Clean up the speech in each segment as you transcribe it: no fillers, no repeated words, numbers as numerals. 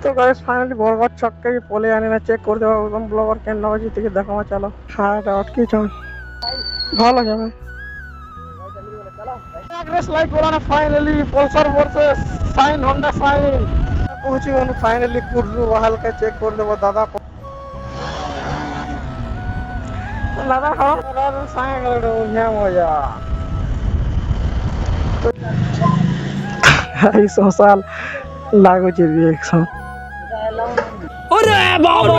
তো guys finally Bargarh ছককে পলে আনি না চেক করে দেওয়া একদম ব্লগার কেন নবাজি থেকে দেখো চলো হ্যাঁ এটা অটকি চল ভালো যাবে রেস লাইক बोला finally Pulsar versus Shine Honda Shine पहुंची गए फाइनली कुर्रू हल्का चेक कर देबो दादा दादा हम दादा साइन कर दो क्या मजा आई सोसाल लागो जी रिएक्शन अरे बाबा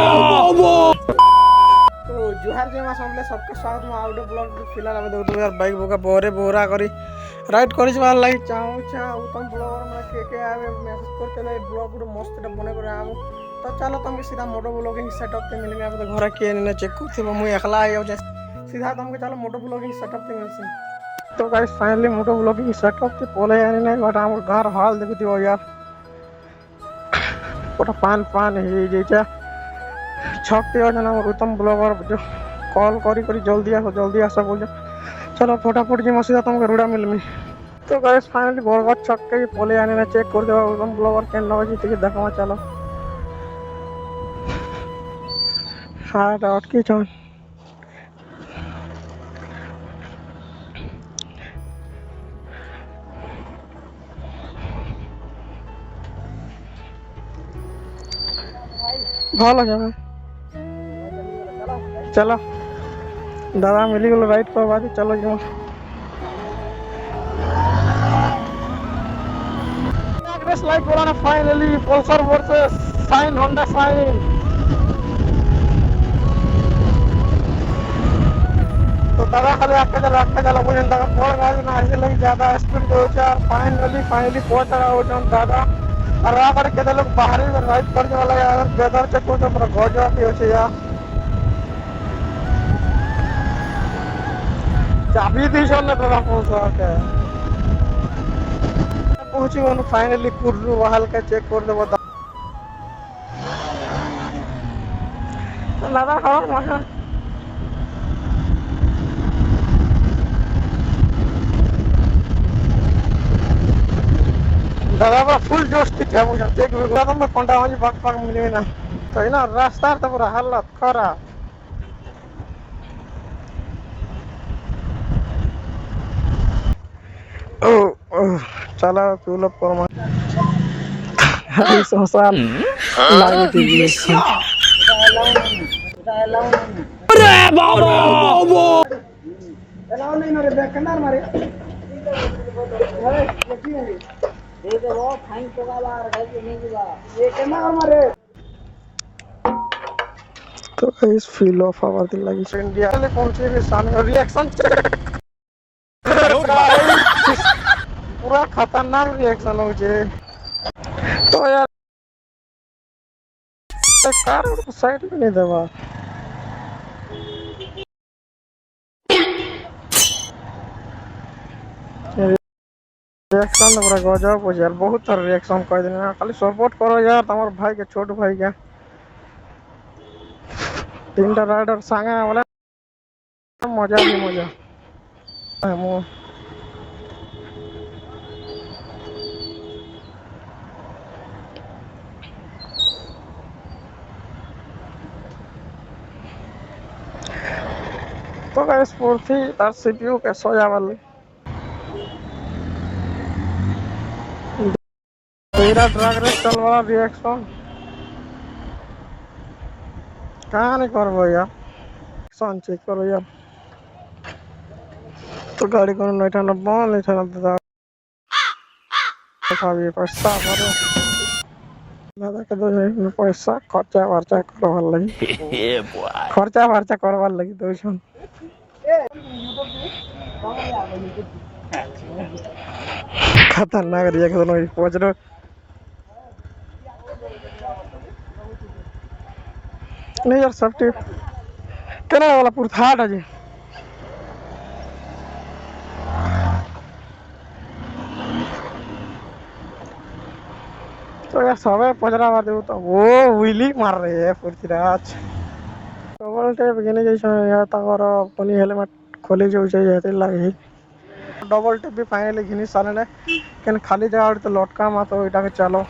तो जोहार जय मां सबले सबका स्वागत में आउट ब्लॉग फिलहाल हम देखो यार बाइक बोका बोरे बोरा करी राइड करिस वाला लाइक चाहू चा उत्तम ब्लॉगर में के आवे मैसेज करते ले ब्लॉग गुड मस्त टा बने करे आमु तो चलो तुमके सीधा मोटो ब्लॉगिंग सेटअप पे मिलेंगे आप तो घर के ने चेक करते मैं अकेला आयो जे सीधा तुमके चलो मोटो ब्लॉगिंग सेटअप पे मिलसे तो गाइस फाइनली मोटो ब्लॉगिंग सेटअप पे पोले आने नहीं बट हम घर हाल देखती हो यार पूरा पान पान हे जेचा छकते हो जना उत्तम ब्लॉगर जो कॉल करी जल्दी आसा बोल चलो फटाफट जी मसीदा तुमको रूड़ा मिलमी तो गाइस फाइनली बरगढ़ छक के पोले आने ना चेक कर देवा उत्तम ब्लॉगर केन नवाजी থেকে देखो चलो हाँ এটা অটকি চল ভালো যাবে चलो दादा मिली गलो राइट पर बाजी चलो जो रेस लाइक बोला finally Pulsar versus Shine Honda Shine तो दादा खाली आके चला मुझे दादा फोड़ गाड़ी ना ऐसे लगी ज्यादा स्पीड दो चार फाइनली पहुंच रहा हो जान दादा और आकर के लोग बाहर ही राइड करने वाला यार बेदर चेक को तो मेरा गजब ही हो यार चाबी दी ना दादा पहुंची गए फाइनली कुर्रू हल्का चेक कर देबो दादा हाँ वहाँ दादा बा फुल जोश थी मुझे एक बिगड़ा तो मैं कंडा हो जी बाग मिले ना तो ना रास्ता तो पूरा हालत खराब ओ चला पुल अप कर हाय सोसाल लागे थी अरे बाबा एलाओ नहीं मारे बैक कनार मारे दे दे वो फाइन तो वाला रह के नहीं दिला ये कनार मारे तो इस फील ऑफ आवर दिल लगी इंडिया ले पहुंचे भी सामने रिएक्शन पूरा खतरनाक रिएक्शन हो जे तो यार कार साइड में नहीं देवा रिएक्शन पूरा गजब हो यार बहुत सारा रिएक्शन कर देना खाली सपोर्ट करो यार तुम्हारे भाई के छोट भाई के तीन राइडर संगे वाला मजा भी मजा मो तो गाइस पूर्ति तार सीपीयू के सोया वाली तेरा ड्रैग रेस चल वाला रिएक्शन कहाँ नहीं करबो यार सन चेक करो यार तो गाड़ी को नहीं था ना बॉल नहीं था ना दादा भी पैसा भरो दादा के दो पैसा खर्चा वर्चा करवार लगी खर्चा वर्चा करवार लगी दो जन खतरनाक रिएक्शन हुई पहुंच रहे नहीं यार सब ठीक केना वाला पूरा थाट है जी तो यार सबे पजरा मार दे तो वो व्हीली मार रहे है पृथ्वीराज डबल टेप गिने जैसे यार तकर अपनी हेलमेट खोली जो चाहिए लगे डबल टेप भी फाइनली घिनी साले ने केन खाली जगह तो लटका मा तो इटा के चलो